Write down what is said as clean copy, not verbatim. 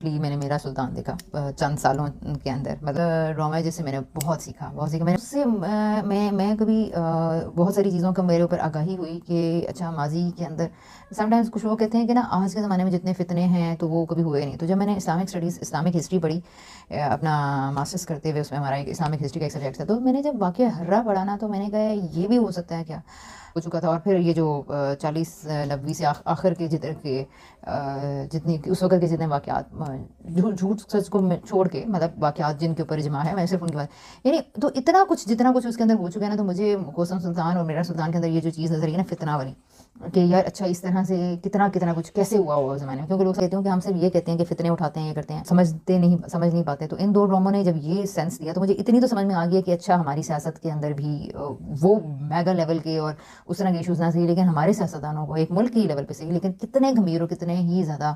میں نے میرا سلطان دیکھا چند سالوں کے اندر، مطلب ڈرامہ جیسے میں نے بہت سیکھا میں نے اس سے میں کبھی بہت ساری چیزوں کا میرے اوپر آگاہی ہوئی کہ اچھا ماضی کے اندر سم ٹائمز کچھ لوگ کہتے ہیں کہ نا آج کے زمانے میں جتنے فتنے ہیں تو وہ کبھی ہوئے نہیں. تو جب میں نے اسلامک اسٹڈیز اسلامک ہسٹری پڑھی اپنا ماسٹرس کرتے ہوئے، اس میں ہمارا ایک اسلامک ہسٹری کا ایک سبجیکٹ تھا، تو میں نے جب واقعہ ہررا پڑھا نا تو میں نے کہا یہ بھی ہو سکتا ہے کیا ہو چکا تھا. اور پھر یہ جو 40 90 سے آخر کے جتنی اس وقت کے جتنے واقعات جھوٹ سچ کو چھوڑ کے، مطلب واقعات جن کے اوپر اجماع ہے، میں صرف ان کے بعد یعنی تو اتنا کچھ جتنا کچھ اس کے اندر ہو چکا ہے نا، تو مجھے کوسم سلطان اور میرا سلطان کے اندر یہ جو چیز نظر آئی نا فتنہ والی، کہ یار اچھا اس طرح سے کتنا کچھ کیسے ہوا اس زمانے میں. کیونکہ لوگ کہتے ہیں کہ ہم صرف یہ کہتے ہیں کہ فتنے اٹھاتے ہیں، یہ کرتے ہیں، سمجھ نہیں پاتے. تو ان دو ڈراموں نے جب یہ سینس دیا تو مجھے اتنی تو سمجھ میں آ گیا کہ اچھا ہماری سیاست کے اندر بھی وہ میگا لیول کے اور اس طرح کے ایشوز نہ صحیح، لیکن ہمارے سیاستدانوں کو ایک ملک کی لیول پہ صحیح، لیکن کتنے گمبھیر اور کتنے ہی زیادہ